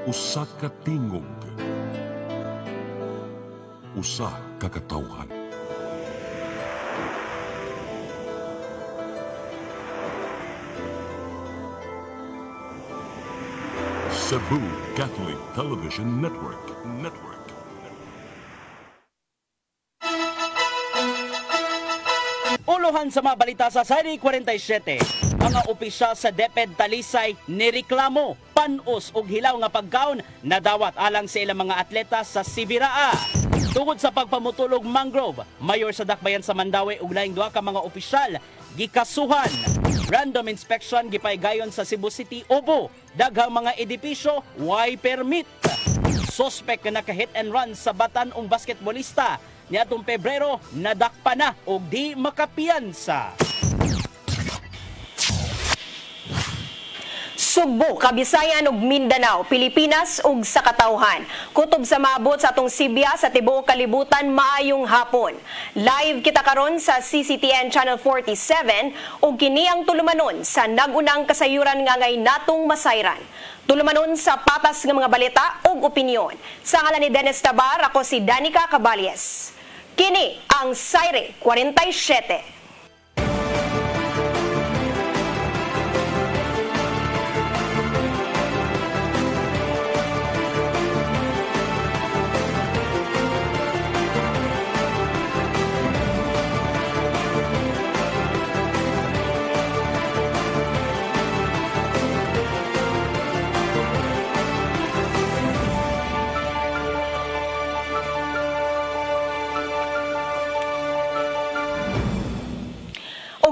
Usa ka tingog, usa ka katawhan. Cebu Catholic Television Network. Uluhan sa mga balita sa Sari 47. Mga opisyal sa DepEd Talisay nireklamo panos og hilaw nga pagkaon na dawat alang sa ilang mga atleta sa Sibiraa. Tungod sa pagpamutulog mangrove, mayor sa Dakbayan sa Mandawi ug laing duha ka mga opisyal gikasuhan. Random inspection gipaygayon sa Cebu City, Obo. Daghang mga edipisyo way permit. Suspect na naka-hit and run sa Batan-ong basketballista niadtong Pebrero nadakpa na og di makapiyansa. Sugbo, Kabisayan ug Mindanao, Pilipinas ug sa katawhan. Kutob sa maabot sa atong Sibya sa tibuok kalibutan maayong hapon. Live kita karon sa CCTN Channel 47 ug kini ang tulumanon sa nagunang kasayuran nga ngay natong masayran. Tulumanon sa patas nga mga balita ug opinyon. Sa ngalan ni Dennis Tabar, ako si Danica Cabales. Kini ang Sayre 47.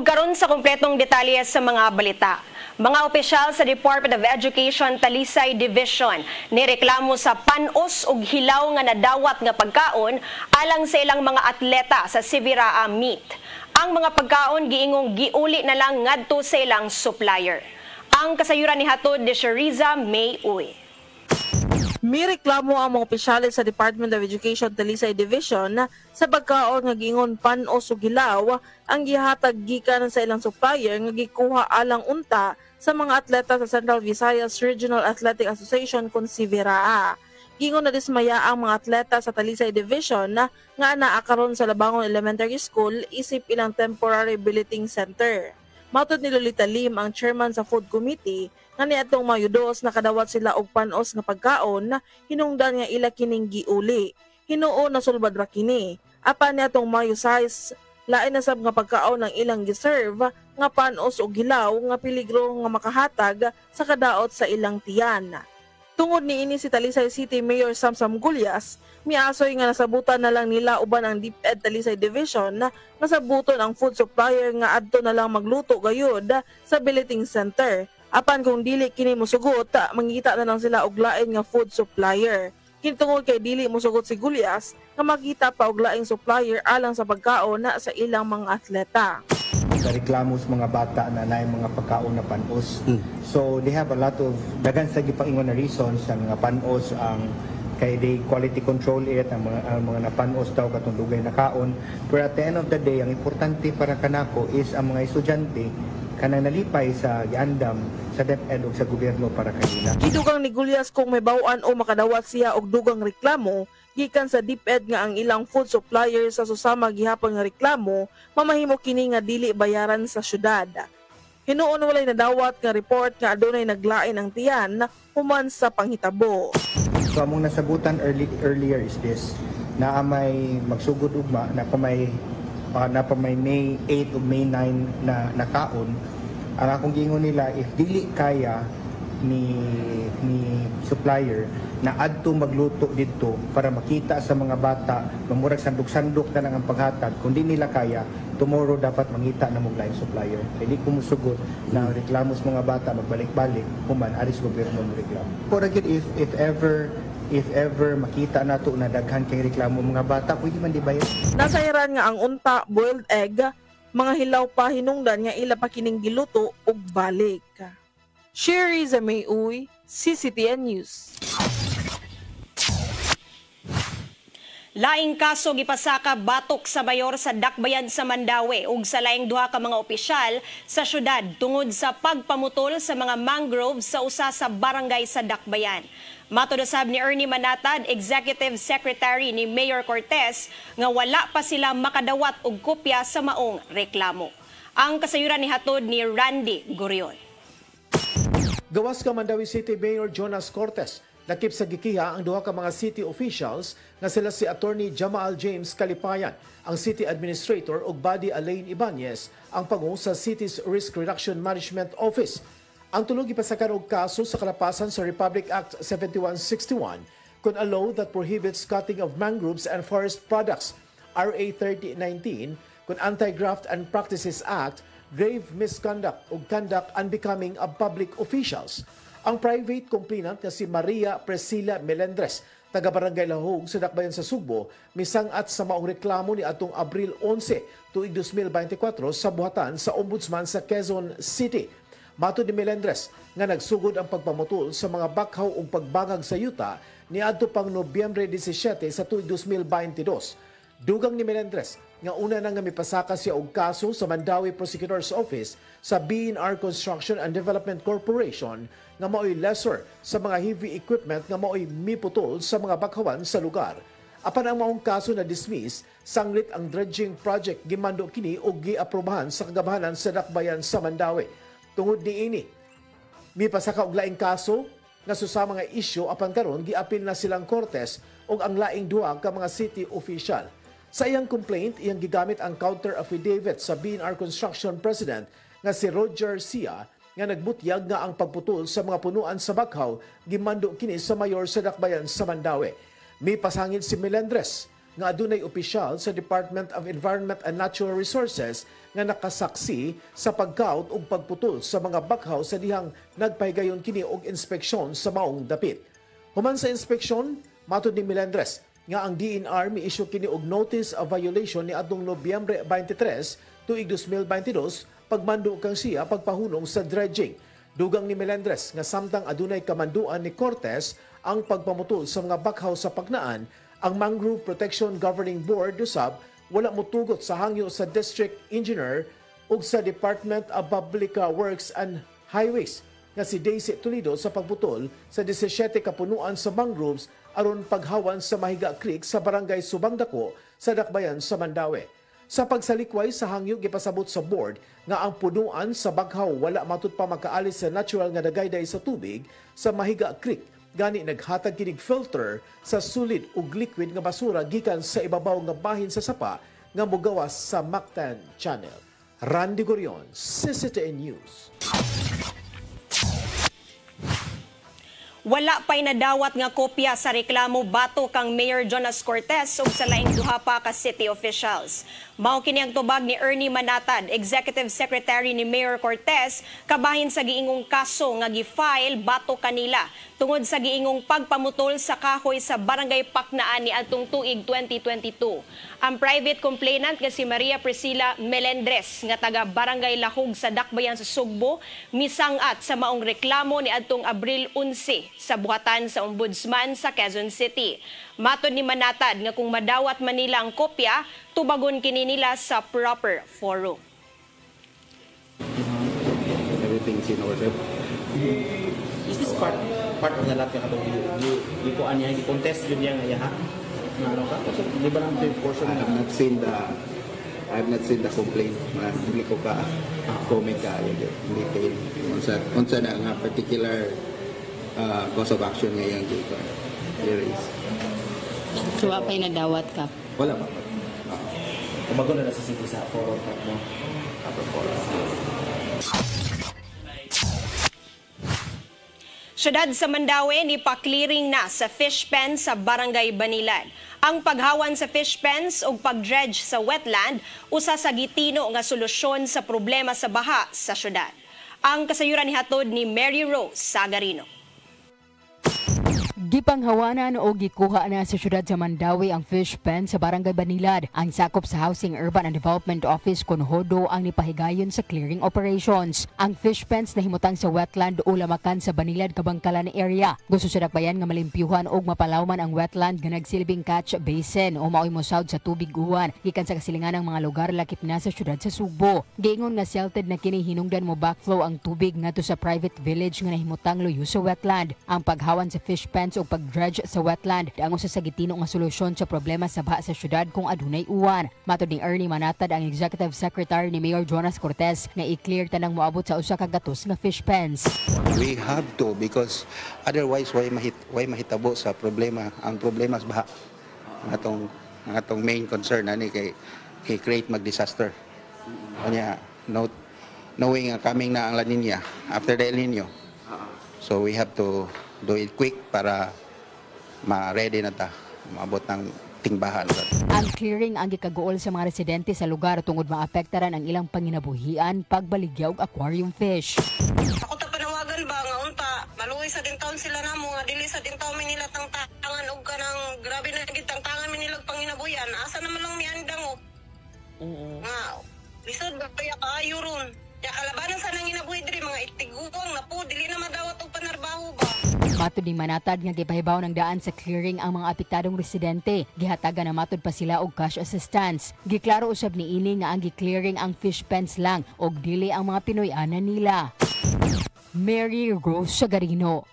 Karon sa kumpletong detalye sa mga balita. Mga opisyal sa Department of Education Talisay Division nireklamo sa panos ug hilaw nga nadawat nga pagkaon alang sa ilang mga atleta sa Sibiraa Meet. Ang mga pagkaon giingong giuli na lang ngadto sa ilang supplier. Ang kasayuran ni hatod ni Shariza May Uy. Mireklamo ang mga opisyalis sa Department of Education Talisay Division sa pagkaon nga giingon panos ug hilaw ang gihatag gikan sa ilang supplier nga gikuha alang unta sa mga atleta sa Central Visayas Regional Athletic Association kon Sibiraa. Gingon na dismaya ang mga atleta sa Talisay Division nga anaa karon sa Labangon Elementary School isip ilang temporary billeting center. Matod ni Lolita Lim, ang chairman sa Food Committee, nga niadtong Mayo 2 nakadawat sila og panos nga pagkaon na hinungdan nga ila kining giuli. Hinuo na sulbad ra kini. Apan niadtong Mayo 6 lain na sab nga pagkaon ang ilang giserve nga panos og hilaw nga peligro nga makahatag sa kadaot sa ilang tiyan. Tungod niini si Talisay City Mayor Samsam Gulyas, miasoy nga nasabutan na lang nila uban ang DepEd Talisay Division na nasabuton ang food supplier nga adto na lang magluto gayud sa billeting center. Apan kung dili kini mosugot, mangita na lang sila og lain nga food supplier. Kintungod kay dili mosugot si Gulyas nga makita pa og laing supplier alang sa pagkaon na sa ilang mga atleta. Reklamo sa mga bata na naay mga pagkaon na panos. So they have a lot of dagan sa gipaingon na reasons sa mga panos ang kay they quality control it ang mga napanos daw katong dugay na kaon. Pero at the end of the day, ang importante para kanako is ang mga estudyante kanang nalipay sa giandam sa DepEd ug sa gobyerno para kanila. Gidugang ni Gulyas kung may bawaan o makadawat siya og dugang reklamo gikan sa DepEd nga ang ilang food supplier sa susama gihapon nga reklamo mamahimo kini nga dili bayaran sa syudad. Hinuon walay nadawat nga report nga adunay naglain ang tiyan human sa panghitabo. So among nasabutan earlier is this na may magsugod ugma na pa may May 8 o May 9 na nakaon. Ang akong gingon nila, if dili kaya ni supplier na adto magluto dito para makita sa mga bata, mamurag sandok-sandok na lang ang paghatag. Kung di nila kaya, tomorrow dapat mangita na mong lain supplier. Hindi ko musugot na reklamo sa mga bata magbalik-balik, human aris gobyerno mo reklamo. For again, if ever makita nato na daghan kay reklamo mga bata, pwede man di bayad. Nasairan nga ang unta, boiled egg, mga hilaw pa hinungdan nga ila pa kining giluto ug balik. Shariza May Uy, CCTN News. Laing kaso gipasaka batok sa mayor sa Dakbayan sa Mandaue ug sa laing duha ka mga opisyal sa syudad tungod sa pagpamutol sa mga mangroves sa usa sa barangay sa Dakbayan. Matud usab ni Ernie Manatad, Executive Secretary ni Mayor Cortez, nga wala pa sila makadawat og kopya sa maong reklamo. Ang kasayuran ni hatod ni Randy Gurion. Gawas ka Mandaue City Mayor Jonas Cortez, lakip sa gikiha ang duha ka mga city officials nga sila si Attorney Jamaal James Kalipayan, ang City Administrator ug Buddy Alain Ibanez, ang pangu sa City's Risk Reduction Management Office. Ang tulog ipasakan og kaso sa kalapasan sa Republic Act 7161 kung a law that prohibits cutting of mangroves and forest products, RA 3019, kung Anti-Graft and Practices Act, grave misconduct ug conduct unbecoming of public officials. Ang private complainant nga si Maria Priscilla Melendres, taga Barangay Lahog sa Dakbayan sa Sugbo, misangat sa maong reklamo ni atong Abril 11, tuig 2024 sa buhatan sa Ombudsman sa Quezon City. Matud ni Melendres nga nagsugod ang pagpamutol sa mga bakhaw ug pagbangag sa yuta niadto pang Nobyembre 17 sa tuig 2022. Dugang ni Melendres nga una nang mipasaka siya og kaso sa Mandaue Prosecutor's Office sa BNR Construction and Development Corporation nga mao'y lesser sa mga heavy equipment nga mao'y miputol sa mga bakhawan sa lugar. Apan ang maong kaso na dismiss, sanglit ang dredging project gimando kini og giaprobahan sa kagabahanan sa Dakbayan sa Mandaue. Tungod niini, mipasaka og laing kaso nga susama nga isyu apan karon giapil na silang Cortes og ang laing duha ka mga city official. Sa iyang complaint, iyang gigamit ang counter affidavit sa BNR Construction President nga si Roger Sia nga nagbutyag nga ang pagputol sa mga punuan sa bakhaw gimando kini sa mayor sa Dakbayan sa Mandaue. May pasangil si Melendres nga adunay opisyal sa Department of Environment and Natural Resources nga nakasaksi sa pagkaut ug pagputol sa mga bakhaw sa dihang nagpahigayon kini og inspeksyon sa maong dapit. Human sa inspeksyon, matud ni Melendres nga ang DNR mi-issue kini og notice of violation ni adtong Nobyembre 23 tuig 2022 pagmando kang siya pagpahunong sa dredging. Dugang ni Melendres nga samtang adunay kamanduan ni Cortes ang pagpamutol sa mga bakhaw sa Paknaan, ang Mangrove Protection Governing Board usab wala motugot sa hangyo sa District Engineer ug sa Department of Public Works and Highways nga si Daisy Toledo sa pagputol sa 17 kapunuan sa mangroves aron paghawan sa Mahiga Creek sa Barangay Subang Dako sa Dakbayan sa Mandaue. Sa pagsalikway sa hangyo gipasabot sa board nga ang punuan sa baghaw wala matud pa makaalis sa natural nga dagayday sa tubig sa Mahiga Creek, gani naghatag kinig filter sa sulid ug liquid nga basura gikan sa ibabaw nga bahin sa sapa nga mogawas sa Mactan Channel. Randy Gurion, CCTN News. Wala pa'y nadawat nga kopya sa reklamo bato kang Mayor Jonas Cortez ug sa laing duha pa ka city officials. Mao kini ang tubag ni Ernie Manatad, Executive Secretary ni Mayor Cortez, kabahin sa giingong kaso nga gi-file bato kanila tungod sa giingong pagpamutol sa kahoy sa Barangay Paknaan ni adtong tuig 2022. Ang private complainant nga si Maria Priscilla Melendres nga taga Barangay Lahog sa Dakbayan sa Sugbo misangat sa maong reklamo ni adtong Abril 11 sa buhatan sa Ombudsman sa Quezon City. Matod ni Manatad nga kung madawat man nila ang kopya, tubagon kini nila sa proper forum. Everything's in order. Is this part of the lahat katong di ko anya di contest yun yang ayaha? Ano ka? So, di ba nang portion I have not seen the complaint. Hindi ko ka comment ka hindi kayo unsa na nga particular cause of action ngayon dito. There is. So, apay nadawat ka? Wala pa. Kumago na sa city sa forum part mo. Upper forum. Syudad sa Mandaue ni pa-clearing na sa fish pen sa Barangay Banilan. Ang paghawan sa fish pens o pag-dredge sa wetland usa sa gitino nga solusyon sa problema sa baha sa syudad. Ang kasayuran ni hatod ni Mary Rose Sagarino. Gipanghawanan o gikuha na sa syudad sa Mandawi ang fish pen sa Barangay Banilad. Ang sakop sa Housing, Urban and Development Office Konhodo ang nipahigayon sa clearing operations. Ang fish pens na himutang sa wetland o lamakan sa Banilad Kabangkalan area. Gusto sa dakbayan nga malimpyuhan o mapalawman ang wetland nga nagsilbing catch basin o maoy mosawd sa tubig uwan gikan sa kasilingan ng mga lugar lakip na sa syudad sa Subo. Giingon nga sheltered na kini hinungdan mo backflow ang tubig ngadto sa private village nga nahimutang luyo sa wetland. Ang paghawan sa fish pens o pag-dredge sa wetland ang usa sa gitino nga solusyon sa problema sa baha sa syudad kung adunay uwan. Matod ni Ernie Manatad, ang Executive Secretary ni Mayor Jonas Cortez, nga i-clear tanang moabot sa usa ka gatos nga fish pens. We have to because otherwise way mahitabo sa problema. Ang problema sa baha. Atong main concern ani kay create mag-disaster. Kanya knowing coming na ang La Nina after the El Nino. So we have to do it quick para ma-ready na ta, maabot ng tingbahan. Ang clearing ang gikagool sa mga residente sa lugar tungod maapektaran ang ilang panginabuhian pagbaligya og aquarium fish. Ako ta panawagan ba nga unta, maluoy sa dintaon sila namo nga dili sa dintaon mi nila tangtangan og kanang grabe na gid tangtangan mi nila panginabuhian. Asa naman lang miandang og. Nga lisod ba kaya kaayo ron. Ya kalabanan sa nang inabuhi diri mga itiguang na po dili na madawat og panarbaho ba. Matod ni Manatad nga gipahibaw ng daan sa clearing ang mga apektadong residente. Gihatagan na matod pa sila og cash assistance. Giklaro usab ni ini nga ang gi-clearing ang fish pens lang og dili ang mga Pinoy-anan nila. Mary Rose Sagarino,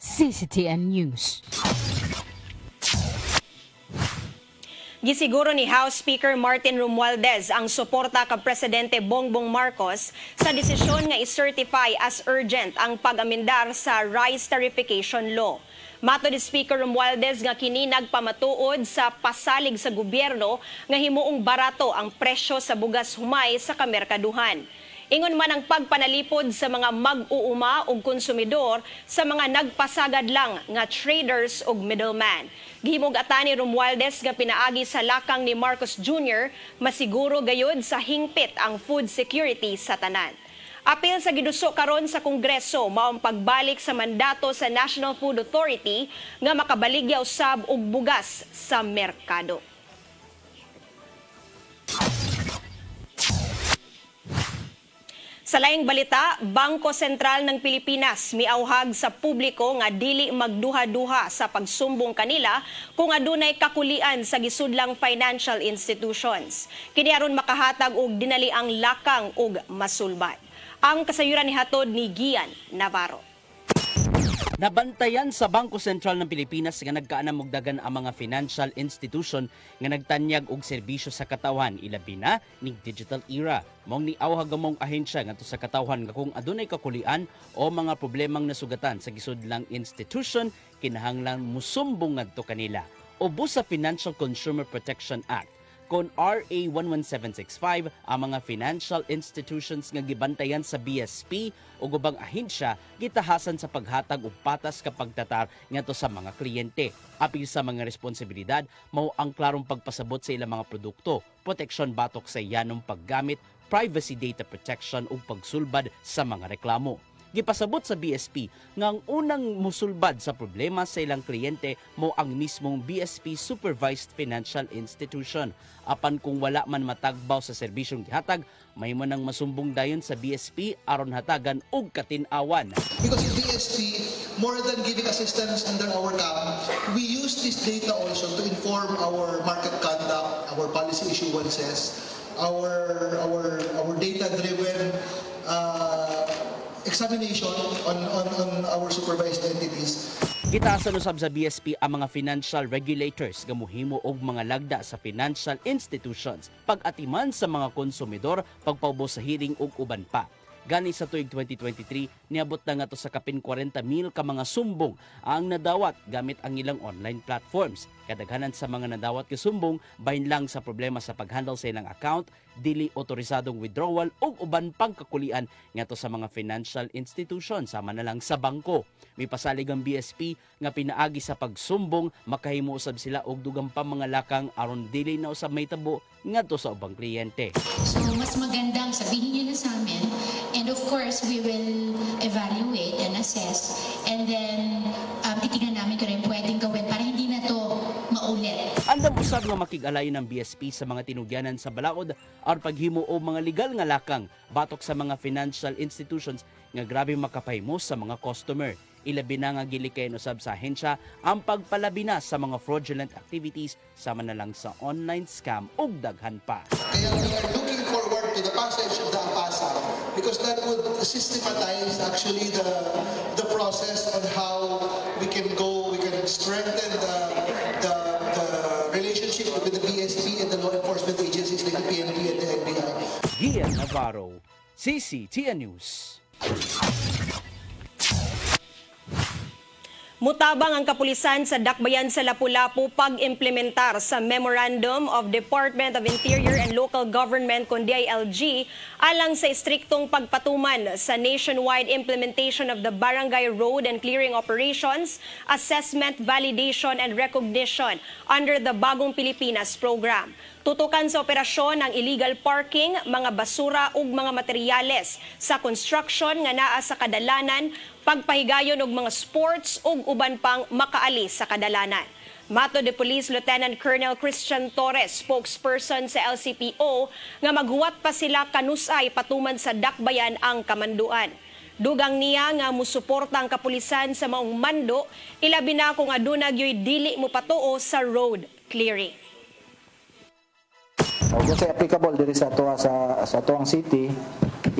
CCTN News. Gisiguro ni House Speaker Martin Romualdez ang suporta kay Presidente Bongbong Marcos sa desisyon nga i-certify as urgent ang pag-amendar sa Rice Tarification Law. Matod ni Speaker Romualdez nga kini nagpamatuod sa pasalig sa gobyerno nga himuong barato ang presyo sa bugas humay sa kamerkaduhan. Ingon man ang pagpanalipod sa mga mag-uuma ug konsumidor sa mga nagpasagad lang nga traders ug middleman. Gihimog ata ni Romualdez nga pinaagi sa lakang ni Marcos Jr. masiguro gayod sa hingpit ang food security sa tanan. Apil sa giduso karon sa Kongreso mao ang pagbalik sa mandato sa National Food Authority nga makabaligya usab og bugas sa merkado. Sa laing balita, Bangko Sentral ng Pilipinas miauhag sa publiko nga dili magduha-duha sa pagsumbong kanila kung adunay kakulian sa gisudlang financial institutions. Kini aron makahatag og dinali ang lakang ug masulbad. Ang kasayuran ni hatod ni Gian Navarro. Nabantayan sa Bangko Sentral ng Pilipinas nga nagkaanam og dagan ang mga financial institution nga nagtanyag og serbisyo sa katawhan ilabi na ning digital era. Mong niawhag gamong ahensya ngadto sa katawhan nga kung adunay kakulian o mga problemang nasugatan sa gisudlang institution kinahanglan musumbong ngadto kanila. Ubos sa Financial Consumer Protection Act kon RA 11765 ang mga financial institutions nga gibantayan sa BSP o ubang ahensya gitahasan sa paghatag og patas ka pagtatar ngadto sa mga kliyente. Apil sa mga responsibilidad mao ang klarong pagpasabot sa ilang mga produkto, proteksyon batok sa yanong paggamit, privacy data protection ug pagsulbad sa mga reklamo. Gipasabot sa BSP nga ang unang musulbad sa problema sa ilang kliyente mo ang mismong BSP Supervised Financial Institution. Apan kung wala man matagbaw sa serbisyong gihatag, may man ang masumbong dayon sa BSP aron hatagan og katin-awan. Because in BSP, more than giving assistance under our cap, we use this data also to inform our market conduct, our policy issuances, our data-driven examination on our supervised entities. Gitaasan usab sa BSP ang mga financial regulators nga mohimo og mga lagda sa financial institutions, pag-atiman sa mga konsumidor, pagpaubos sa hiring ug uban pa. Gani sa tuig 2023, niabot na nga to sa kapin 40,000 ka mga sumbong ang nadawat gamit ang ilang online platforms. Kadaghanan sa mga nadawat ka sumbong bahin lang sa problema sa paghandle sa ilang account, dili otorisadong withdrawal ug uban pang kakulian ngadto sa mga financial institutions sama na lang sa bangko. May pasalig ang BSP nga pinaagi sa pagsumbong makahimo usab sila og dugang pa mga lakang aron dili na usab may tabo ngadto sa ubang kliyente. So mas magandang sabihin niyo na sa amin, and of course, we will evaluate and assess, and then titignan namin kung rin pwedeng gawin para hindi na to maulit. Andam usab nga makig-alay ng BSP sa mga tinugyanan sa balaod aron paghimo og mga legal nga lakang batok sa mga financial institutions nga grabe makapahimo sa mga customer. Ilabi na nga gilikayan usab sa ahensya ang pagpalabi na sa mga fraudulent activities sama na lang sa online scam ug daghan pa. Kaya we are looking forward to the passage of the APASA because that would systematize actually the process on how we can strengthen the relationship with the BSP and the law enforcement agencies like the PNP and the NBI. Gian Navarro, CCTN News. Mutabang ang kapulisan sa Dakbayan sa Lapu-Lapu pag-implementar sa Memorandum of Department of Interior and Local Government kon DILG alang sa istriktong pagpatuman sa nationwide implementation of the Barangay Road and Clearing Operations, Assessment, Validation and Recognition under the Bagong Pilipinas Program. Tutukan sa operasyon ng illegal parking, mga basura ug mga materyales sa construction nga naa sa kadalanan, pagpahigayon og mga sports ug uban pang makaalis sa kadalanan. Mato de Police Lieutenant Colonel Christian Torres, spokesperson sa LCPO, nga maghuwat pa sila kanusay patuman sa Dakbayan ang kamanduan. Dugang niya nga musuporta ang kapulisan sa maong mando, ilabi na kung aduna gyoy dili mo patuo sa road clearing. Kung sa applicable diri sa atuang city,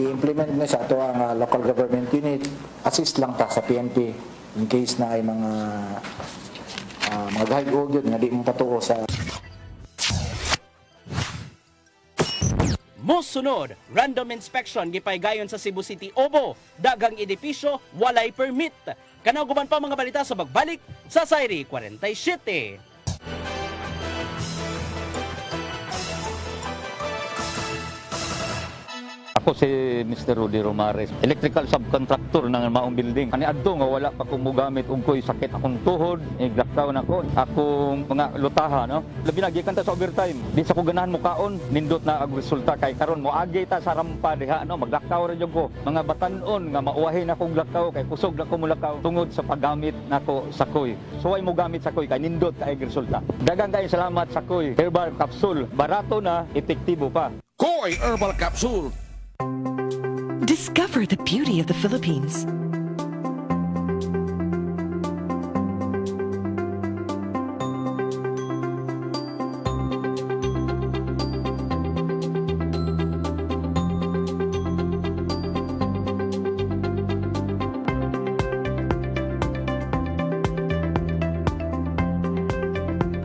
i-implement na sa atuang local government unit, assist lang ta sa PNP in case na ay mga gahig-og yun nga di mo patuo sa. Mosunod, random inspection gipaygayon sa Cebu City Obo, dagang edipisyo walay permit. Kanaw guban pa mga balita sa pagbalik sa Sairi 47. Ako si Mr. Rudy Romares, electrical subcontractor ng maong building. Ani adto nga wala pa kong mugamit ug ko'y sakit akong tuhod, iglakaw na ko. Akong mga lutaha, no? Labi na gikan ta sa overtime. Di sa ko ganahan mo kaon, nindot na ang resulta kay karon mo agi ta sa rampa diha, no? Maglakaw ra jud ko. Mga batan-on nga mauwahin ako og lakaw kay kusog na ko mulakaw tungod sa paggamit nako sa koy. So ay mo gamit sa koy kay nindot kay resulta. Daghang kay salamat sa koy. Herbal capsule, barato na, epektibo pa. Koy Herbal Capsule. Discover the beauty of the Philippines.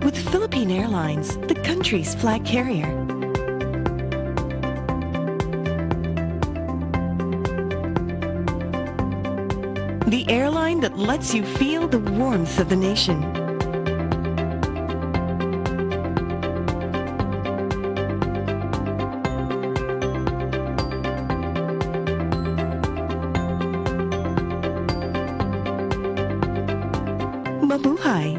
With Philippine Airlines, the country's flag carrier. The airline that lets you feel the warmth of the nation. Mabuhay!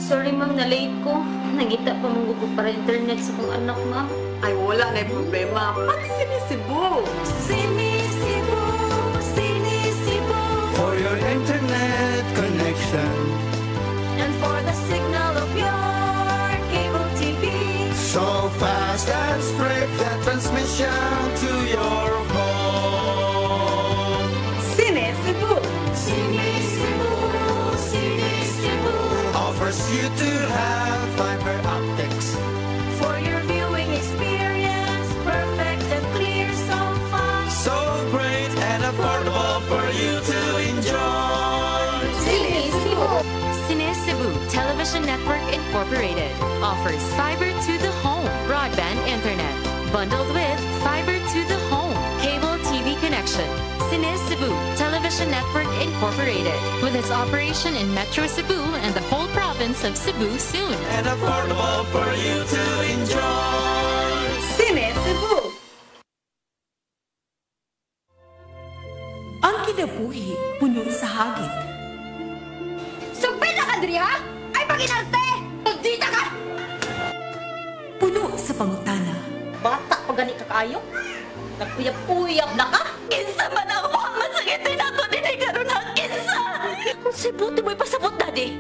Sorry ma'am, na-late ko. Nagita pa mong gusto para internet sa kong anak ma'am. Ay, wala na yung problema. Pag-Sinisibu! Sinisibu, Sinisibu. For your internet connection. And for the signal of your cable TV. So fast and straight the transmission to your home. Sinisibu! Sinisibu, Sinisibu. Offers you to have fiber optics. For your viewing experience, perfect and clear, so fast. So great and affordable for you to enjoy. Sinisibu. Sinisibu Television Network Incorporated offers fiber to the home broadband internet bundled with fiber to the home cable TV connection. Cine Cebu Television Network Incorporated, with its operation in Metro Cebu and the whole province of Cebu soon. And affordable for you to enjoy. Cine Cebu. Ang kinabuhi puno sa hagit. Sugpil na ka, Dri, ha? Ay, paginarte! Pagdita ka! Puno sa pangutana. Bata pa gani ka kayo? Nagpuyab-puyab na ka? Kinsa man ako ang masakitin ako din ay karoon na kinsa! Kung si buti mo'y pasabot na di.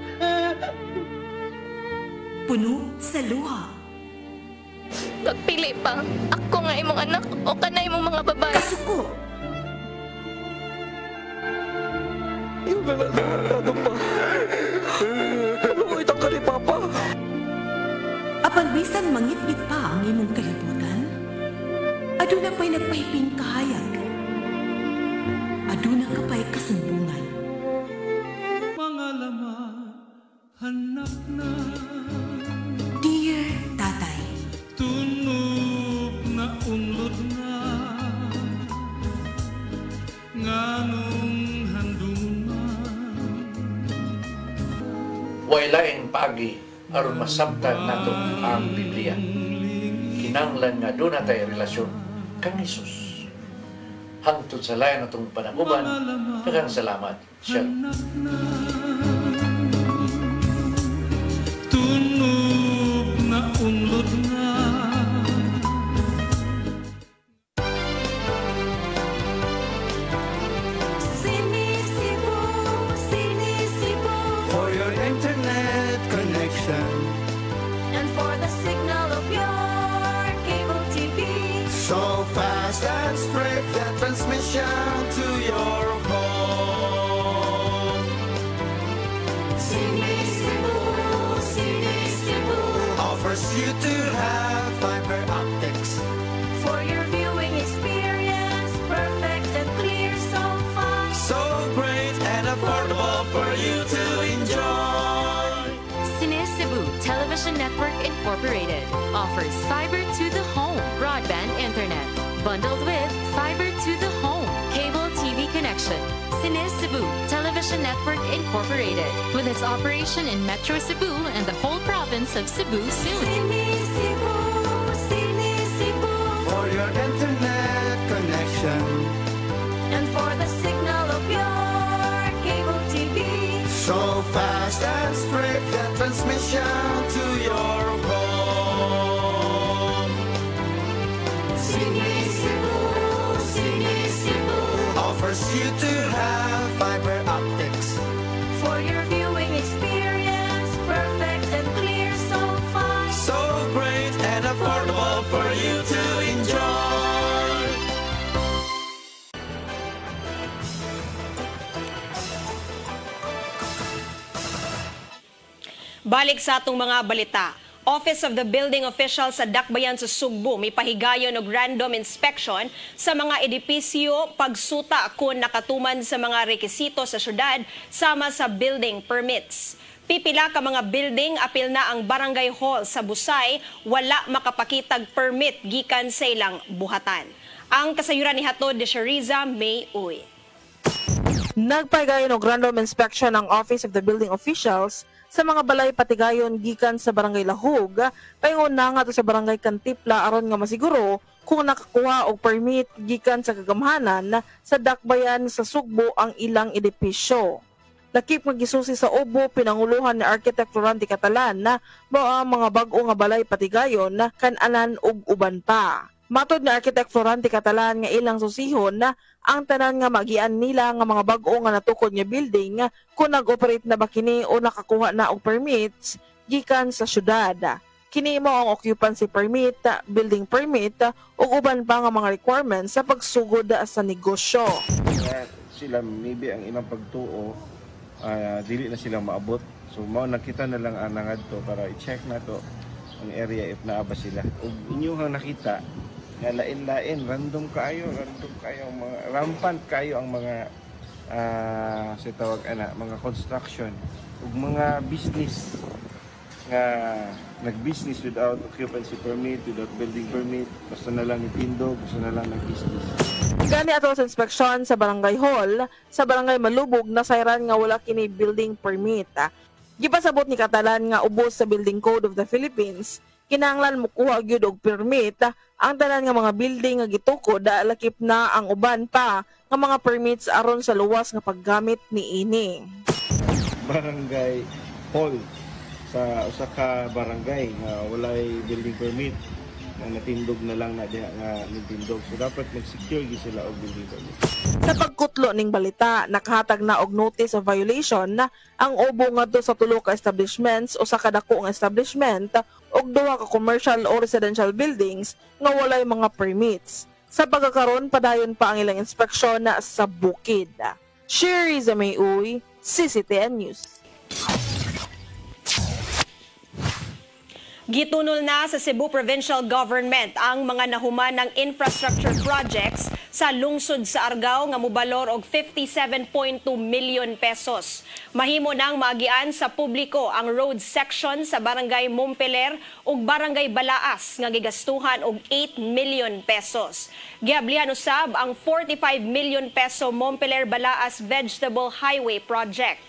Puno sa luha. Pagpili pa, ako nga imong anak o kanay imong mga babae. Kasuko. Yung nananado pa. Ano itang ka ni Papa? Apan bisan mangit-ngit pa ang imong kalibutan, aduna pa'y nagpahiping kahayag. Aduna ka pa'y kasumbungan. Mga laman, hanap na. Dear Tatay, Tunog na unlod na. Nganong handuman. Way lain paagi aron masabtan nato ang Biblia. Kinahanglan nga doon natay relasyon kang Hesus. Hangtod sa layan natong panaguban, daghang salamat. Shalom. Tunog na unlod na. Cine Cebu, Cine Cebu. For your internet connection. And for the signal of your cable TV. So fast and straight, that transmission to your home. Cine Cebu, Cine Cebu. Offers you to have fiber optics. For your viewing experience, perfect and clear so far. So great and affordable for you to enjoy. Cine Cebu Television Network Incorporated offers fiber to the home broadband internet, bundled with fiber to the home cable TV connection. Cine Cebu Television Network Incorporated, with its operation in Metro Cebu and the whole province of Cebu soon. Cine Cebu, Cine Cebu. For your internet connection. And for the signal of your cable TV. So fast and straight, that transmission to your home. Cine Cebu, Cine Cebu. Offers you to have fiber optics. For your viewing experience, perfect and clear so far. So great and affordable for you to enjoy. Balik sa atong mga balita. Office of the Building Official sa Dakbayan sa Sugbo may pahigayon og random inspection sa mga edipisyo pagsuta kung nakatuman sa mga rekisito sa syudad sama sa building permits. Pipila ka mga building apil na ang barangay hall sa Busay wala makapakitag permit gikan sa ilang buhatan. Ang kasayuran ni hatod de Shariza May Uy. Nagpahigayon og random inspection ang Office of the Building Officials sa mga balay patigayon gikan sa Barangay Lahug, paingon na nga to sa Barangay Kantipla aron nga masiguro kung nakakuha og permit gikan sa kagamhanan sa Dakbayan sa Sugbo ang ilang edipisyo. Lakip nga gisusi sa Ubo pinanguluhan ni Architect Florante Catalan na mao ang mga bag-o nga balay patigayon na kan-anan ug uban pa. Matod ni Architect Florante Catalan nga ilang susihon na ang tanan nga magian nila nga mga bag-o nga natukod nga building kung nag-operate na ba kini o nakakuha na og permits gikan sa syudad. Kini mo ang occupancy permit, building permit ug uban pa nga mga requirements sa pagsugod sa negosyo. Sila maybe ang ilang pagtuo dili na silang maabot. So mao nakita na lang ang nangadto para i-check na to ang area if naa ba sila. Ug inyong nakita nga lain-lain, random kayo ang mga rampant kayo ang mga sa tawag mga construction ug mga business nga nag-business without occupancy permit, without building permit, basta na lang itindog, basta na lang nag-business. Gani ato sa inspeksyon sa Barangay Hall, sa Barangay Malubog, nasayran nga wala kini building permit. Gipasabot ni Katalan nga ubos sa Building Code of the Philippines, kinahanglan mokuha gyud og permit ang tanan nga mga building nga gitukod lakip na ang uban pa nga mga permits aron sa luwas nga paggamit ni ini. Barangay Hall sa usa ka barangay nga walay building permit na natindog na lang na diha nga nitindog, so dapat mag-secure gyud sila og building permit. Sa pagkutlo ning balita, nakahatag na og notice of violation ang obo ngadto sa tulo ka establishments o sa kadako nga establishment og duha ka commercial o residential buildings nga walay mga permits. Sa pagkakaroon, padayon pa ang ilang inspeksyon sa bukid. Sherry Zamay-Uy, CCTN News. Gitunol na sa Cebu Provincial Government ang mga nahuman ng infrastructure projects sa lungsod sa Argao nga mobalor og 57.2 million pesos. Mahimo nang maagian sa publiko ang road section sa Barangay Mompeler ug Barangay Balaas nga gigastuhan og 8 million pesos. Giablihan usab ang 45 million peso Mompeler Balaas Vegetable Highway Project.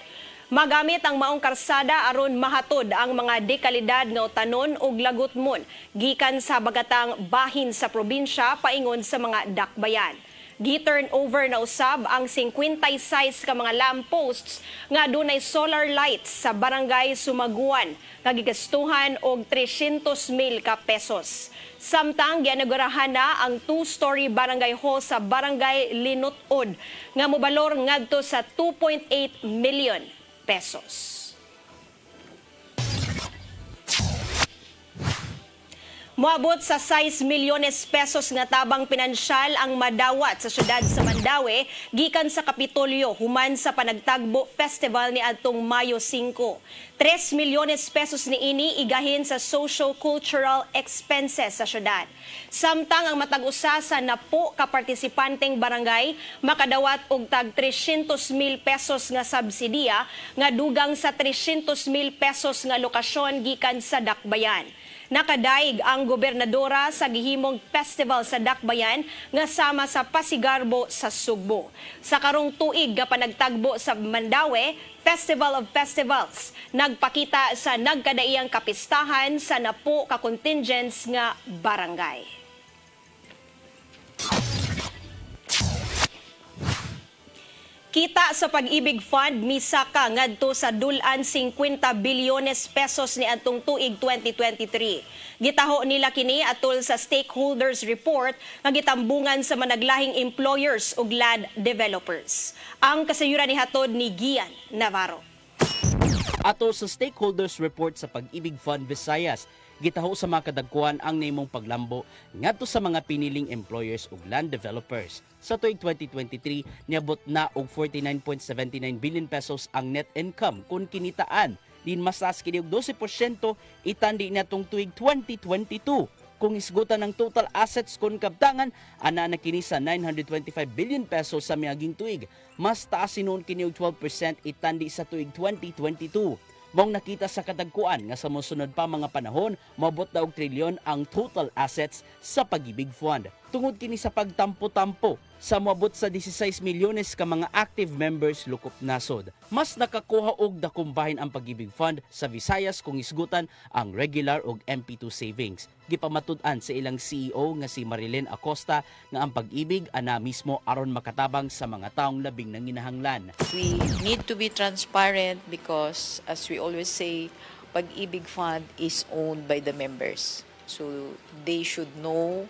Magamit ang maong karsada aron mahatod ang mga dekalidad nga utanon ug lagutmon gikan sa bagatang bahin sa probinsya paingon sa mga dakbayan. Gi-turn over na usab ang 56 ka mga lampposts nga dunay solar lights sa Barangay Sumaguan nga gigastuhan og 300,000 ka pesos. Samtang gianagurahan na ang 2-story barangay hall sa Barangay Linutod nga mobalor ngadto sa 2.8 million pesos. Moabot sa 6 milyones pesos nga tabang pinansyal ang madawat sa syudad sa Mandaue gikan sa Kapitolyo human sa Panagtagbo Festival ni adtong Mayo 5. 3 milyones pesos niini igahin sa socio-cultural expenses sa syudad. Samtang ang matag-usa sa napo ka partisipanteng barangay makadawat og tag 300,000 pesos nga subsidiya nga dugang sa 300,000 pesos nga lokasyon gikan sa Dakbayan. Nakadaig ang gobernadora sa gihimong festival sa Dakbayan nga sama sa Pasigarbo sa Sugbo. Sa karong tuig nga panagtagbo sa Mandaue, Festival of Festivals, nagpakita sa nagkadaiyang kapistahan sa napo ka contingents nga barangay. Kita sa Pag-ibig Fund misaka ngadto sa dulan 50 bilyones pesos ni adtong tuig 2023. Gitaho nila kini atol sa stakeholders report nga gitambungan sa managlahing employers ug land developers. Ang kasayuran ni hatod ni Gian Navarro. Ato sa stakeholders report sa Pag-ibig Fund Visayas, gitaho sa mga kadagkuhan ang nimong paglambo ngadto sa mga piniling employers ug land developers. Sa tuig 2023, niabot na og 49.79 billion pesos ang net income kung kinitaan. Din mas taas kini og 12% itandi na tong tuig 2022. Kung isgutan ng total assets kung kabtangan, ana na kini sa 925 billion pesos sa miaging tuig. Mas taas sinuon kini og 12% itandi sa tuig 2022. Mong nakita sa katagkuan nga sa mosunod pa mga panahon, mabot na og trilyon ang total assets sa Pag-ibig Fund. Tungod kini sa pagtampo-tampo, sa moabot sa 16 milyones ka mga active members lukop nasod. Mas nakakuha og dakong bahin ang Pag-ibig Fund sa Visayas kung isgutan ang regular og MP2 savings. Gipamatud-an sa ilang CEO nga si Marilyn Acosta nga ang Pag-ibig ana mismo aron makatabang sa mga taong labing nanginahanglan. We need to be transparent because, as we always say, Pag-ibig Fund is owned by the members. So they should know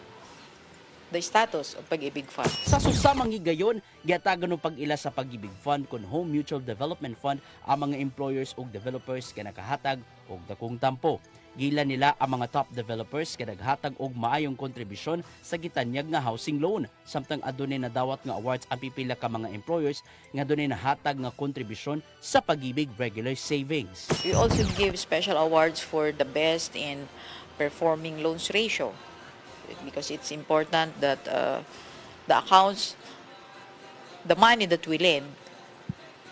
the status of Pag-ibig Fund. Sa susamang higayon, giatagan ng pag-ila sa Pag-ibig Fund kun Home Mutual Development Fund ang mga employers ug developers kay nakahatag og dakong tampo. Gila nila ang mga top developers kay naghatag og maayong kontribusyon sa gitanyag nga housing loan. Samtang adunay nadawat nga awards ang pipila ka mga employers nga adunay nahatag nga kontribusyon sa Pag-ibig regular savings. We also give special awards for the best in performing loans ratio, because it's important that the accounts, the money that we lend,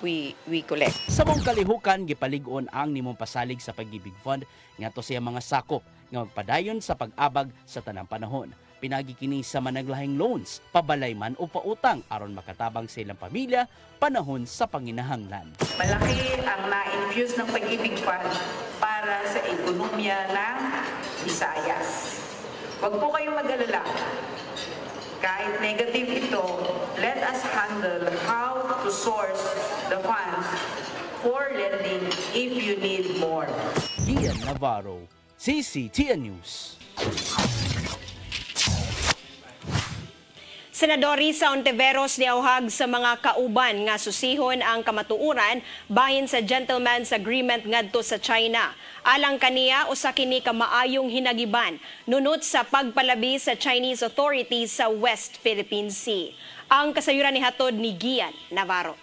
we collect. Sa mong kalihukan, gipalig-on ang nimong pasalig sa Pag-ibig Fund ngadto siya mga sakop nga magpadayon sa pag-abag sa tanang panahon. Pinagi kini sa managlahing loans, pabalay man o pautang aron makatabang sa ilang pamilya panahon sa panginahanglan. Malaki ang na-infuse ng Pag-ibig Fund para sa ekonomiya ng Visayas. Huwag po kayong mag-alala. Kahit negative ito, let us handle how to source the funds for lending if you need more. Gian Navarro, CCTN News. Senador Risa Ontiveros niauhag sa mga kauban nga susihon ang kamatuoran bahin sa Gentleman's Agreement ngadto sa China. Alang kaniya usa kini ka maayong hinagiban nunot sa pagpalabi sa Chinese authorities sa West Philippine Sea. Ang kasayuran ni hatod ni Gian Navarro.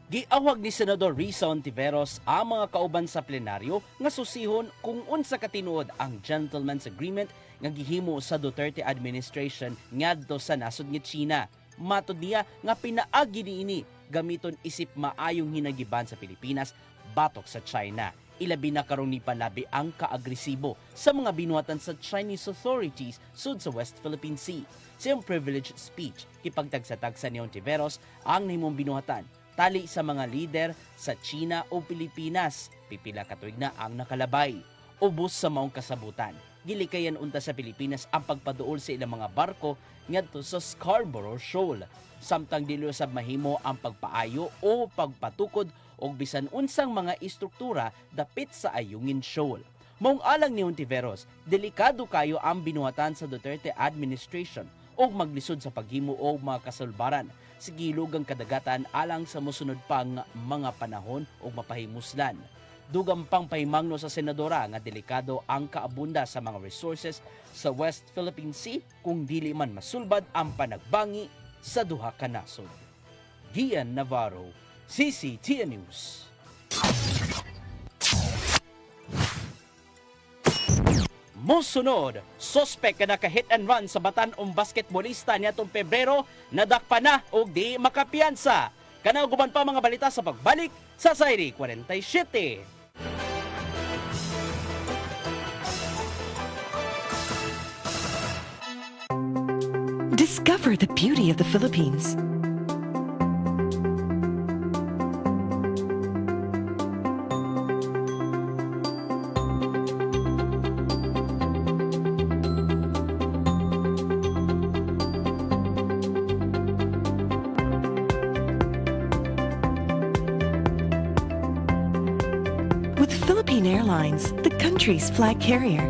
Giawag ni Senador Risa Ontiveros ang mga kauban sa plenaryo nga susihon kung unsa katinuod ang Gentleman's Agreement nga gihimo sa Duterte administration ngadto sa nasod nga China. Matud niya nga pinaagi niini gamiton isip maayong hinagiban sa Pilipinas batok sa China. Ilabi na karon ni palabi ang kaagresibo sa mga binuhatan sa Chinese authorities sud sa West Philippine Sea. Sa iyong privileged speech, kipagtagsatagsa ni Ontiveros ang nahimong binuhatan tali sa mga lider sa China o Pilipinas. Pipila ka tuig na ang nakalabay. Ubos sa maong kasabutan. Gilikayan unta sa Pilipinas ang pagpaduol sa ilang mga barko ngadto sa Scarborough Shoal. Samtang dili usab mahimo ang pagpaayo o pagpatukod og bisan unsang mga istruktura dapit sa Ayungin Shoal. Maong alang ni Ontiveros, delikado kayo ang binuhatan sa Duterte administration og maglisod sa paghimo og mga kasulbaran sa gilugang kadagatan alang sa mosunod pang mga panahon o mapahimuslan. Dugang pang pahimangno sa senadora nga delikado ang kaabunda sa mga resources sa West Philippine Sea kung dili man masulbad ang panagbangi sa duha ka nasod. Gian Navarro, CCTN News. Mosunod, sospek nga naka-hit and run sa Batan-ong basketballista niadtong Pebrero nadakpa na og di makapiyansa. Kana guban pa mga balita sa pagbalik sa Sayri 47. Discover the beauty of the Philippines. With Philippine Airlines, the country's flag carrier.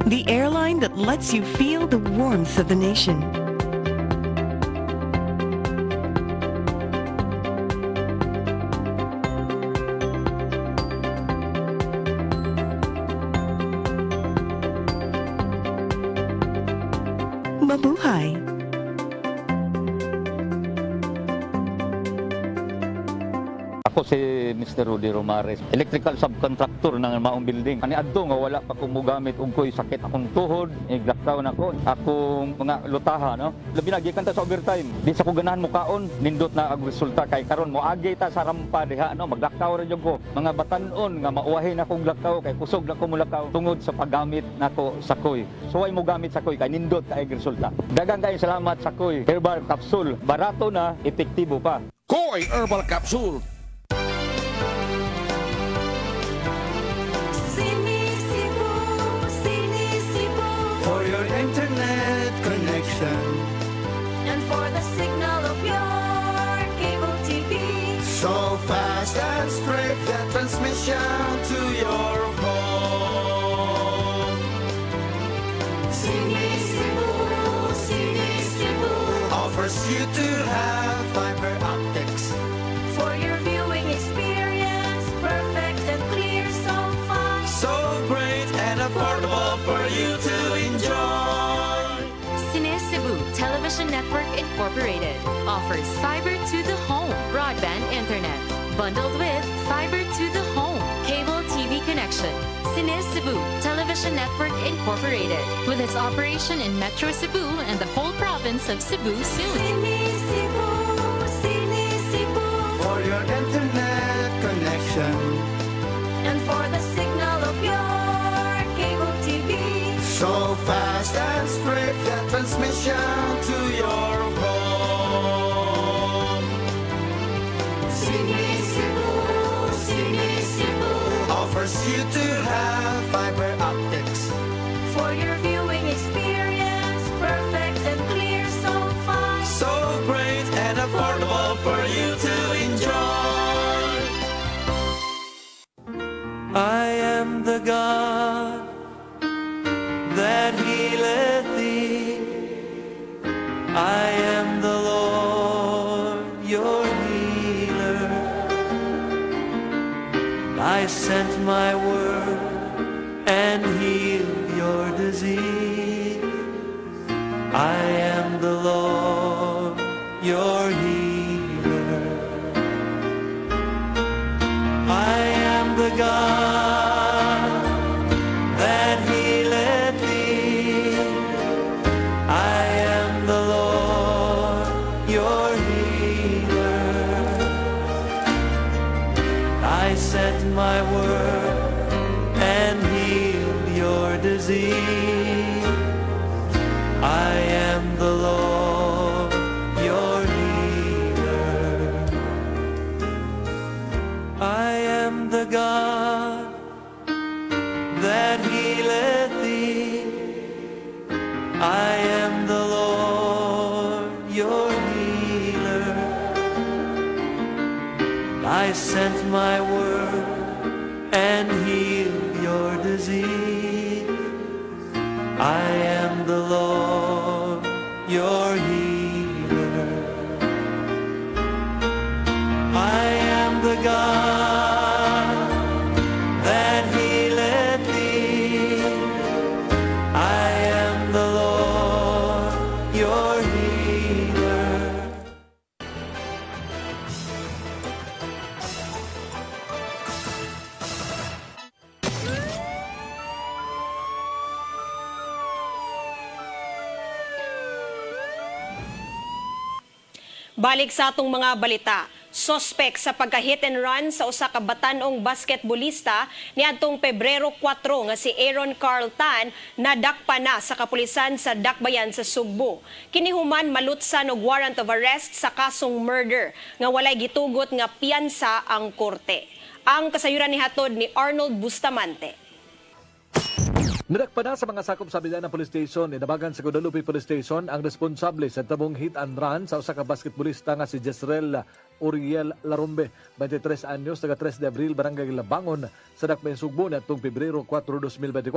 The airline that lets you feel the warmth of the nation. Mabuhay! Ako si Mr. Rudy Romares, electrical subcontractor ng maong building. Ani adto nga wala pa ko mogamit og ko'y sakit akong tuhod, lockdown ako. Akong mga lutaha, no. Labi na gikan ta sa overtime. Di sa ko ganahan mo kaon, nindot na ang resulta kay karon moagi ta sa rampa diha, no. Maglakaw ra jud ko. Mga batan-on nga mauwahin akong lakaw kay kusog na ko mulakaw tungod sa paggamit nako sa koy. So ay mo gamit sa koy kay nindot kay resulta. Daghang kay salamat sa koy. Herbal capsule, barato na, epektibo pa. Koy Herbal Capsule. For your internet connection And for the signal of your cable TV. so fast and straight that transmission to your home. Sini Cebu Offers you to have fiber optics. for your viewing experience, perfect and clear, so fine. So great and affordable for you to enjoy. Cine Cebu Television Network Incorporated offers fiber to the home broadband internet bundled with fiber to the home cable TV connection. Cine Cebu Television Network Incorporated, with its operation in Metro Cebu and the whole province of Cebu soon. For your internet connection And for the signal of your cable TV. so fast and straight that transmission to your home. Cine Cebu Offers you to have fiber optics. For your viewing experience, perfect and clear so far. So great and affordable for you to enjoy. I am the God that healeth thee. I am the Lord, your healer. I sent my word and healed your disease. I am the Lord, your healer. I am the God that healeth thee. I am the Lord, your healer. I sent my word and healed your disease. I am the Lord, your healer. I am the God that healeth thee. I am the Lord, your healer. I sent my word and healed your disease. I am the Lord, your healer. I am the God that healeth thee. I am the Lord, your healer. Balik sa atong mga balita. Sospek sa pagka-hit and run sa usa ka batanong basketbolista niadtong Pebrero 4 nga si Aaron Carl Tan nadakpa na sa kapulisan sa Dakbayan sa Sugbo. Kinihuman malutsan og warrant of arrest sa kasong murder nga walay gitugot nga piyansa ang korte. Ang kasayuran nihatod ni Arnold Bustamante. Nadakpa na sa mga sakop sa Bidana Police Station, inabagan sa Guadalupe Police Station ang responsable sa tabong hit and run sa usa ka basketbolista nga si Jezreel Uriel Larumbe, 23 anyos, taga 3 de Abril, Barangay Labangon, sa Dakbayan Sugbo niadtong Pebrero 4, 2024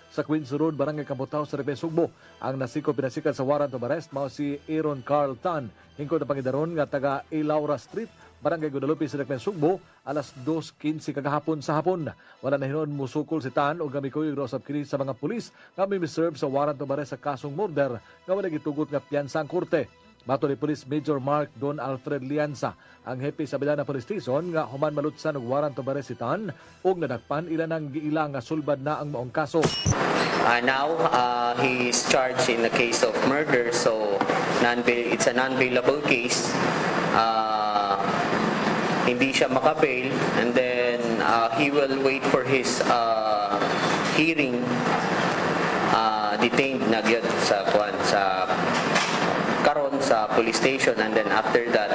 sa Queens Road, Barangay Kamputaw, sa Dakbayan Sugbo. Ang pinasikat sa warrant of arrest mao si Aaron Carl Tan, hingkod na pangidaron nga taga Ilaura Street, Barangay Guadalupe sa Dakbayan Sugbo, alas 2:15 kagahapon sa hapon. Wala na hinon musukol si Tan o gamikoy usab kini sa mga pulis nga mi-serve sa warrant of arrest sa kasong murder nga wala gitugot nga piyansa ang korte. Bato ni Police Major Mark Don Alfred Lianza, ang hepe sa Bidana Police Station nga human malutsan og warrant of arrest si Tan ug nadakpan ilan ang giila nga sulbad na ang maong kaso. Now he is charged in the case of murder, so it's a non-bailable case. Hindi siya makabail, and then he will wait for his hearing, detained na gyud sa karon sa police station, and then after that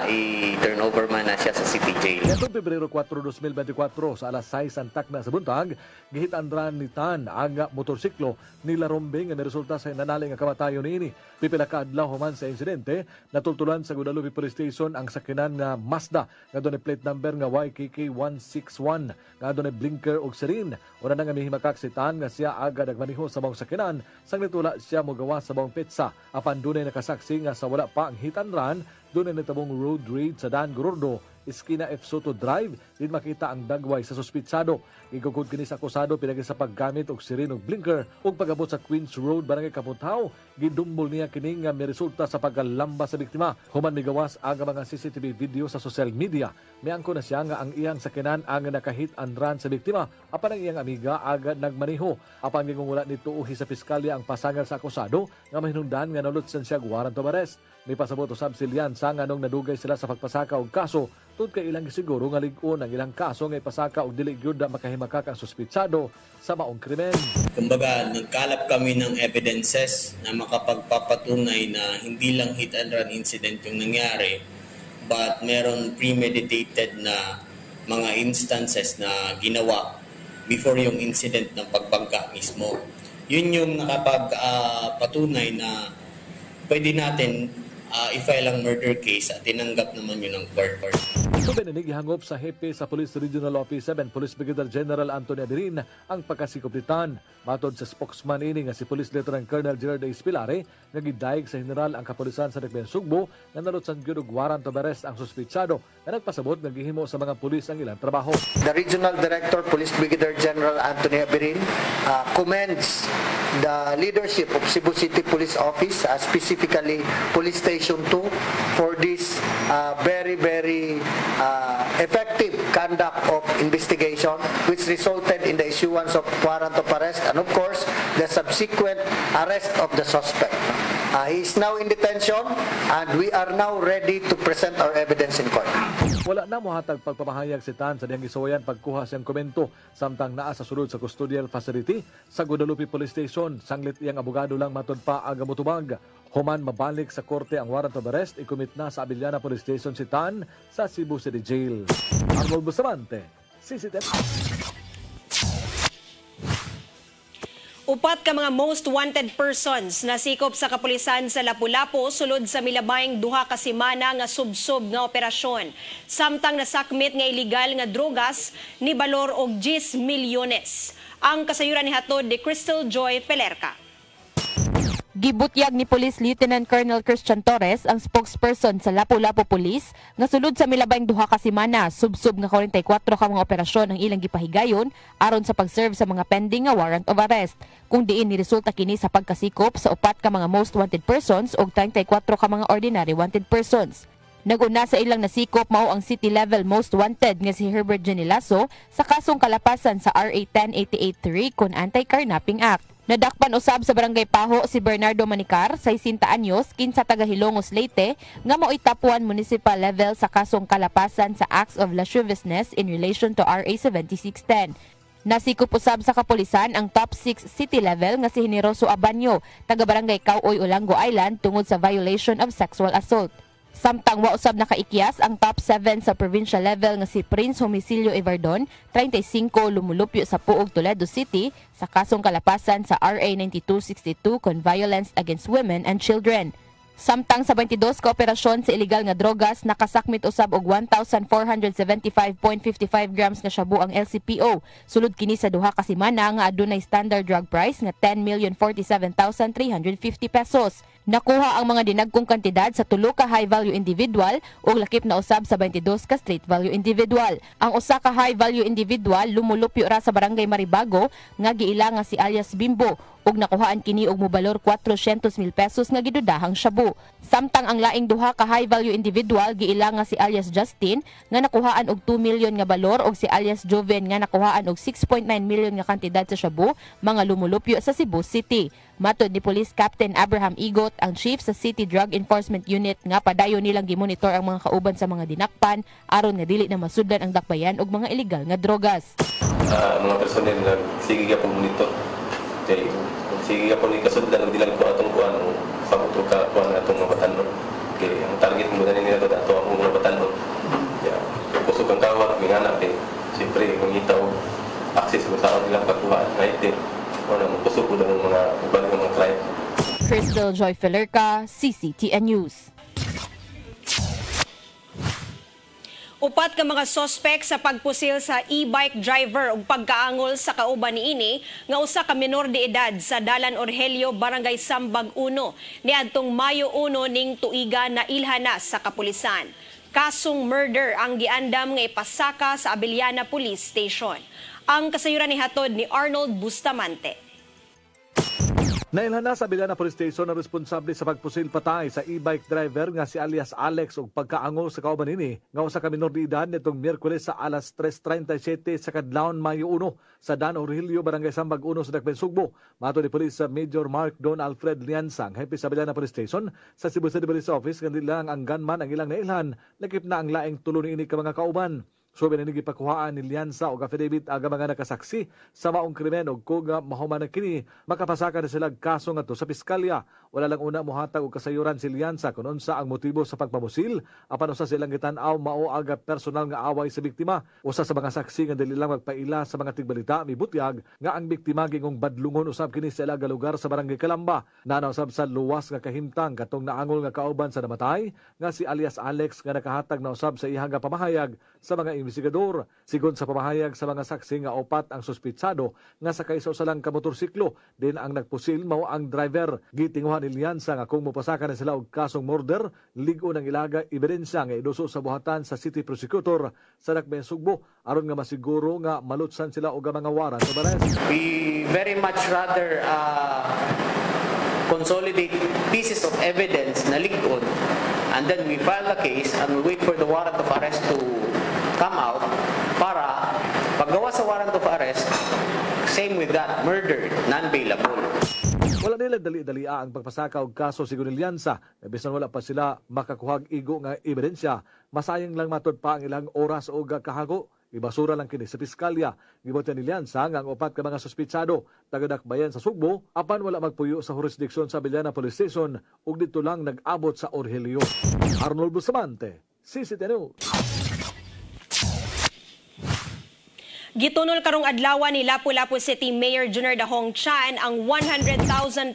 i-turn over man na siya sa city jail. Nitong Pebrero 4, 2024 sa alas 6 antak na sa buntag, gihit-andran ni Tan ang motorsiklo ni Larumbe nga niresulta sa nanali nga kamatayon niini. Pipila ka adlaw human sa insidente, natultulan sa Guadalupe Police Station ang sakinan nga Mazda nga dunay plate number nga YKK 161 nga dunay blinker og siren. Una na nga mihimakak si Tan nga siya agad nagmaniho sa bawang sakinan sang nitula siya mogawa sa bawang petsa. Apan dunay nakasaksi nga sa wala pa ang hit and run, dunay natabong road raid sa Dan Gordo Iskina F. Soto Drive, din makita ang dagway sa suspitsado. Igugod kini sa akusado pinagi sa paggamit og sirin og blinker ug pag-abot sa Queens Road, Barangay Kaputaw. Gidumbol niya kini nga may resulta sa pagkalamba sa biktima. Human migawas ang mga CCTV video sa social media. Miangko na siya nga ang iyang sakinan ang nakahit and run sa biktima. Apan ang iyang amiga agad nagmaniho. Apan gingungula nito uhi sa piskalya ang pasangal sa akusado nga mahinungdan nga nalutsan siya warrant of arrest. May pasabot usab silyansa nga nung nadugay sila sa pagpasaka og kaso tungod kay ilang siguro nga lig-on ang ilang kaso nga ipasaka og dili gyud makahimakak ang suspitsado sa maong krimen. Kumbaga, nagkalap kami ng evidences na makapagpapatunay na hindi lang hit and run incident yung nangyari, but meron premeditated na mga instances na ginawa before yung incident ng pagbangka mismo. Yun yung nakapagpatunay na pwede natin i-file ang murder case at tinanggap naman yun ng court. Subininig ihangop sa hepe sa Police Regional Office 7, Police Brigadier General Antonio Abirin ang pagkasikuplitan. Matod sa spokesman ini nga si Police Lieutenant Colonel Gerard A. Spilare, nagidayeg sa General ang kapulisan sa Dakbayan Sugbo na nalutsan gyud og warrant of arrest ang suspitsado na nagpasabot naghihimo sa mga pulis ang ilang trabaho. The Regional Director, Police Brigadier General Antonio Abirin, commends the leadership of Cebu City Police Office, specifically Police Station 2, for this very effective conduct of investigation which resulted in the issuance of warrant of arrest and of course the subsequent arrest of the suspect. He is now in detention and we are now ready to present our evidence in court. Wala na mohatag pagpamahayag si Tan sa diyang gisuwayan pagkuha siyang komento samtang naa sa sulod sa custodial facility sa Guadalupe Police Station. Sanglit iyang abogado lang matod pa ang mutubag. Human mabalik sa korte ang warrant of arrest, ikumit na sa Abiliana Police Station si Tan sa Cebu City Jail. Arnold Bustamante, CCTV. Upat ka mga most wanted persons na sikop sa kapulisan sa Lapu-Lapu sulod sa milabayng duha ka semana nga subsob nga operasyon. Samtang nasakmit nga illegal nga drogas ni balor og 10 milyones. Ang kasayuran ni hatod ni Crystal Joy Pelerca. Gibutyag ni Police Lieutenant Colonel Christian Torres, ang spokesperson sa Lapu-Lapu Police, nga sulod sa milabayng duha ka semana, subsob nga 44 ka mga operasyon ang ilang gipahigayon aron sa pag-serve sa mga pending nga warrant of arrest. Kung diin ni resulta kini sa pagkasikop sa upat ka mga most wanted persons ug 34 ka mga ordinary wanted persons. Naguna sa ilang nasikop mao ang city level most wanted nga si Herbert Genilaso sa kasong kalapasan sa RA 10883 kon Anti-Carnapping Act. Nadakpan usab sa Barangay Paho si Bernardo Manicar, 60 anyos, kinsa taga Hilongos, Leyte, nga mo'y top 1 municipal level sa kasong kalapasan sa acts of lasciviousness in relation to RA 7610. Nasikop usab sa kapulisan ang top 6 city level nga si Generoso Abanyo, taga Barangay Kauoy, Olango Island, tungod sa violation of sexual assault. Samtang wa usab nakaikyas ang top 7 sa provincial level nga si Prince Homicilio Evardon, 35, lumulupyo sa Puog, Toledo City sa kasong kalapasan sa RA 9262 kon violence against women and children. Samtang sa 22 ka operasyon sa illegal nga drogas, nakasakmit usab og 1,475.55 grams nga shabu ang LCPO. Sulod kini sa duha ka semana nga adunay standard drug price nga 10,047,350 pesos. Nakuha ang mga dinagkong kantidad sa tulo ka high-value individual ug lakip na usab sa 22 ka street-value individual. Ang usa ka high-value individual lumulupyo ra sa Barangay Maribago nga giila nga si alias Bimbo ug nakuhaan kini og mobalor 400,000 pesos nga gidudahang shabu. Samtang ang laing duha ka high-value individual giila nga si alias Justin nga nakuhaan og 2 million nga balor ug si alias Joven nga nakuhaan og 6.9 million nga kantidad sa shabu, mga lumulupyo sa Cebu City. Matod ni Police Captain Abraham Igot, ang chief sa City Drug Enforcement Unit, nga padayon nilang gimonitor ang mga kauban sa mga dinakpan aron nga dili na masudlan ang dakbayan og mga illegal nga drogas. Mga personel na sige ka monitor. Kay sige ka ni kasudlan og dilang ko atong kuan sa motor ka kuan atong mga batanon. Kay ang target mo na nila ato ang mga batanon. Ya, kusog ang kawat ngana kay siyempre kung itaw access mo sa nila pagkuha right there. Crystal Joy Pelerca, CCTN News. Upat ka mga sospek sa pagpusil sa e-bike driver ug pagkaangol sa kauban niini nga usa ka menor de edad sa Dalan Orhelio, Barangay Sambag 1 niadtong Mayo 1 ning tuiga na ilhana sa kapulisan. Kasong murder ang giandam nga ipasaka sa Abiliana Police Station. Ang kasayuran ni hatod ni Arnold Bustamante. Nailhan na sa Abiliana Police Station ang responsable sa pagpusil patay sa e-bike driver nga si alias Alex ug pagkaango sa kauban ini nga usa ka minor de edad nitong Miyerkules sa alas 3:37 sa kadlawon Mayo 1 sa Dan Aurelio, Barangay Sambag 1 sa Dakbayan, Sugbo. Mato ni Police Major Mark Don Alfred Liansang, hepe sa Abiliana Police Station sa Cebu City Police Office, kandi lang ang gunman ang ilang nailhan, nakip na ang laing tulo ni ini ka mga kauban. So binanigi pakuhaan ni Liansa o affidavit aga mga nakasaksi sa maong krimen o kung mahuman na kini makapasaka na sila kaso nga to sa piskalya. Wala lang una muhatag og kasayuran si Liansa kung unsa ang motibo sa pagpamusil apan usa silang gitanaw mao aga personal nga away sa biktima. Usa sa mga saksi nga dili lang magpaila sa mga tigbalita mibutyag nga ang biktima gingong badlungon usab kini sa ilaga lugar sa Barangay Calamba. Nanaw usab sa luwas nga kahimtang katong naangol nga kauban sa namatay nga si alias Alex nga nakahatag na usab sa ihang pamahayag sa mga investigador. Sigon sa pamahayag sa mga saksi nga opat ang suspitsado nga sa kaisa-usa lang ka motorsiklo din ang nagpusil mao ang driver. Gitinguhan ni Liansa nga kung mopasaka na sila og kasong murder, ligo ng ilaga ebidensya nga iduso sa buhatan sa City Prosecutor sa Dakbayan, Sugbo aron nga masiguro nga malutsan sila og mga warrant of arrest. We very much rather consolidate pieces of evidence na ligon and then we file the case and we wait for the warrant of arrest to come out para paggawa sa warrant of arrest, same with that, murder, non-bailable. Wala nila dali-dalia ang pagpasaka og kaso sigon ni Liansa. Bisan wala pa sila makakuhag igo nga ebidensya, masayang lang matod pa ang ilang oras o kahago. Ibasura lang kini sa piskalya. Gibotan ni Liansa nga ang opat ka mga suspitsado taga-Dakbayan sa Sugbo apan wala magpuyo sa jurisdiksyon sa Abiliana Police Station ug dito lang nag-abot sa Aurelio. Arnold Bustamante, CCTV News. Gitunol karong adlaw ni Lapu-Lapu City Mayor Junior Dahong Chan ang 100,000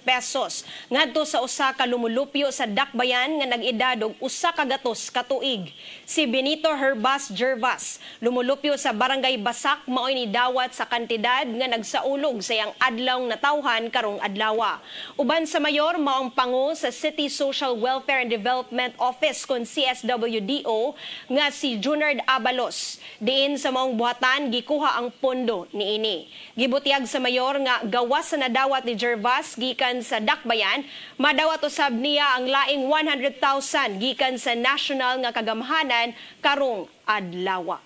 pesos ngadto sa usa ka lumulupyo sa Dakbayan nga nag-edad og usa ka gatos ka tuig. Si Benito Herbas Gervas lumulupyo sa Barangay Basak maoy ni dawat sa kantidad nga nagsaulog sa iyang adlaw natawhan karong adlaw. Uban sa mayor maong pangu sa City Social Welfare and Development Office kon CSWDO nga si Junard Abalos. Diin sa maong buhatan gikuha ang pondo niini. Gibutyag sa mayor nga gawas sa nadawat ni Gervas gikan sa Dakbayan, madawat usab niya ang laing 100,000 gikan sa national nga kagamhanan karong adlaw.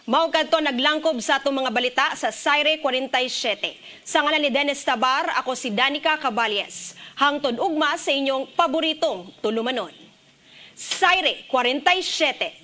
Mao kadto naglangkob sa atong mga balita sa Saire 47. Sa ngalan ni Dennis Tabar, ako si Danica Caballes. Hangtod ugma sa inyong paboritong tulumanon. Saire 47.